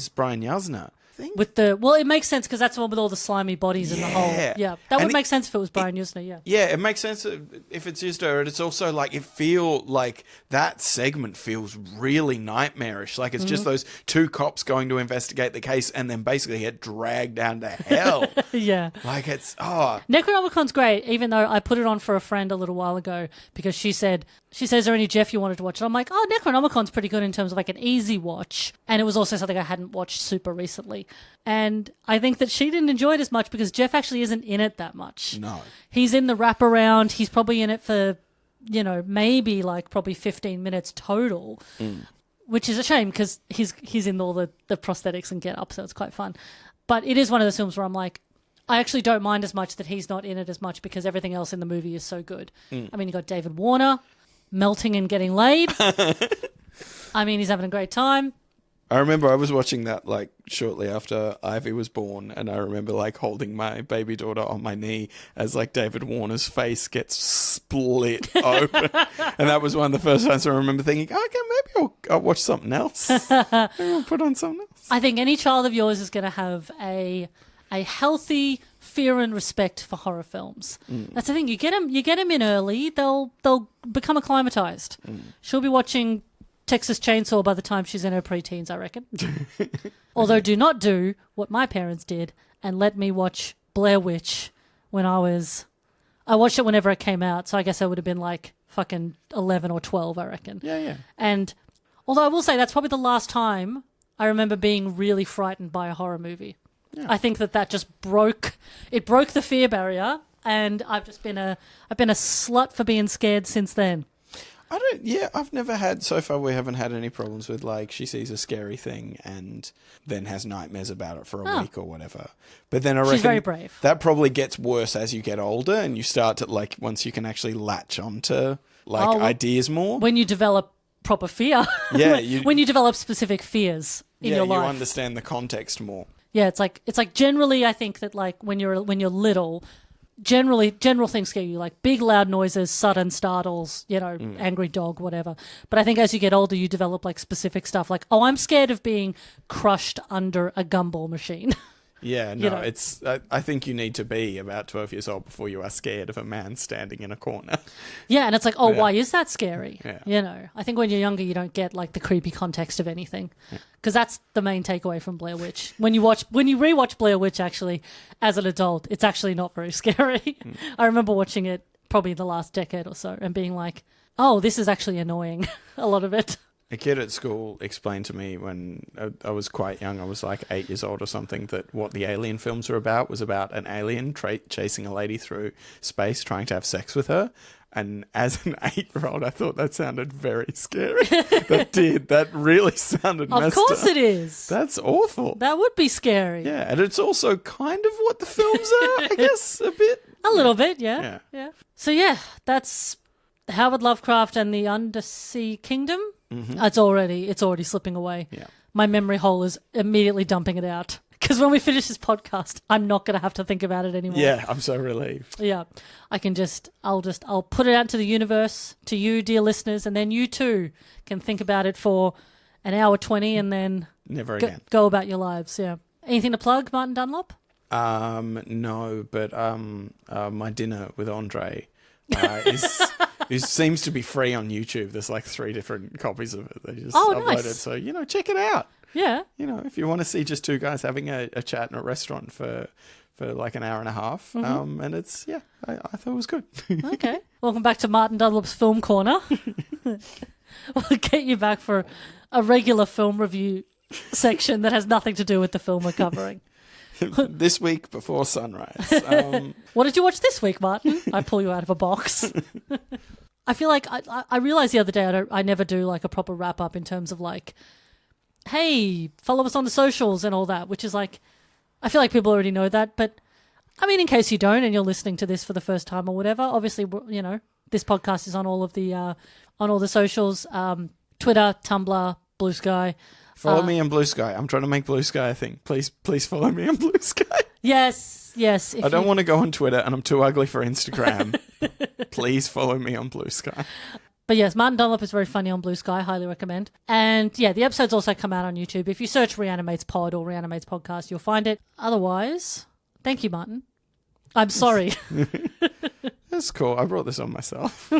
Brian Yuzna. It makes sense because that's the one with all the slimy bodies in the hole. Yeah, that would make sense if it was Brian Usner. Yeah, yeah, it makes sense if it's used her. And it's also like that segment feels really nightmarish. Like it's just those two cops going to investigate the case and then basically get dragged down to hell. Yeah, like it's Necronomicon's great. Even though I put it on for a friend a little while ago because she says, "Is there any Jeff you wanted to watch?" And I'm like, "Oh, Necronomicon's pretty good in terms of like an easy watch." And it was also something I hadn't watched super recently. And I think that she didn't enjoy it as much because Jeff actually isn't in it that much. No. He's in the wraparound. He's probably in it for, maybe like probably 15 minutes total, which is a shame because he's in all the prosthetics and get up, so it's quite fun. But it is one of those films where I'm like, I actually don't mind as much that he's not in it as much because everything else in the movie is so good. I mean, you got David Warner melting and getting laid. I mean, he's having a great time. I remember I was watching that like shortly after Ivy was born, and I remember like holding my baby daughter on my knee as like David Warner's face gets split open, and that was one of the first times I remember thinking, okay, maybe I'll watch something else. Maybe I'll put on something else. I think any child of yours is going to have a healthy fear and respect for horror films. That's the thing. You get them in early, they'll become acclimatized. She'll be watching Texas Chainsaw by the time she's in her preteens, I reckon. Although do not do what my parents did and let me watch Blair Witch when I watched it whenever it came out, so I guess I would have been like fucking 11 or 12, I reckon. Yeah. And although I will say that's probably the last time I remember being really frightened by a horror movie. Yeah. I think that just broke the fear barrier, and I've been a slut for being scared since then. I've never had, so far we haven't had any problems with like she sees a scary thing and then has nightmares about it for a week or whatever. But then I reckon she's very brave. That probably gets worse as you get older and you start to like, once you can actually latch onto like ideas more. When you develop proper fear. Yeah. When you develop specific fears in your life. You understand the context more. Yeah, it's like generally I think that like when you're little, general things scare you, like big loud noises, sudden startles, angry dog, whatever. But I think as you get older, you develop like specific stuff like, oh, I'm scared of being crushed under a gumball machine. Yeah, no, it's. I think you need to be about 12 years old before you are scared of a man standing in a corner. Yeah, and it's like, why is that scary? Yeah. I think when you're younger, you don't get like the creepy context of anything, because that's the main takeaway from Blair Witch. When you rewatch Blair Witch, actually, as an adult, it's actually not very scary. I remember watching it probably in the last decade or so and being like, oh, this is actually annoying. A lot of it. A kid at school explained to me when I was quite young, I was like 8 years old or something, that what the Alien films were about was about an alien chasing a lady through space, trying to have sex with her. And as an 8-year-old, I thought that sounded very scary. That really sounded messed up. Of course it is. That's awful. That would be scary. Yeah, and it's also kind of what the films are, I guess, a bit. A little bit, yeah. So yeah, that's Howard Lovecraft and the Undersea Kingdom. Mm-hmm. It's already slipping away. Yeah. my memory hole is immediately dumping it out. Because when we finish this podcast, I'm not going to have to think about it anymore. Yeah, I'm so relieved. Yeah. I can I'll put it out to the universe, to you, dear listeners, and then you too can think about it for an hour 20 and then Never again. Go about your lives. Yeah. Anything to plug, Martin Dunlop? No, but my dinner with Andre it seems to be free on YouTube. There's like 3 different copies of it. They just uploaded nice. So, check it out. Yeah. If you want to see just 2 guys having a chat in a restaurant for like an hour and a half, and it's, I thought it was good. Okay. Welcome back to Martin Dunlop's Film Corner. We'll get you back for a regular film review section that has nothing to do with the film we're covering. This week before sunrise. What did you watch this week, Martin? I pull you out of a box. I feel like I realized the other day I never do like a proper wrap up in terms of like, hey, follow us on the socials and all that, which is like, I feel like people already know that, but I mean, in case you don't and you're listening to this for the first time or whatever, obviously, this podcast is on all of the on all the socials, Twitter, Tumblr, Bluesky. Follow me on Bluesky. I'm trying to make Bluesky a thing. Please follow me on Bluesky. Yes. I don't want to go on Twitter and I'm too ugly for Instagram. Please follow me on Bluesky. But yes, Martin Dunlop is very funny on Bluesky. Highly recommend. And yeah, the episodes also come out on YouTube. If you search Reanimates Pod or Reanimates Podcast, you'll find it. Otherwise, thank you, Martin. I'm sorry. That's cool. I brought this on myself.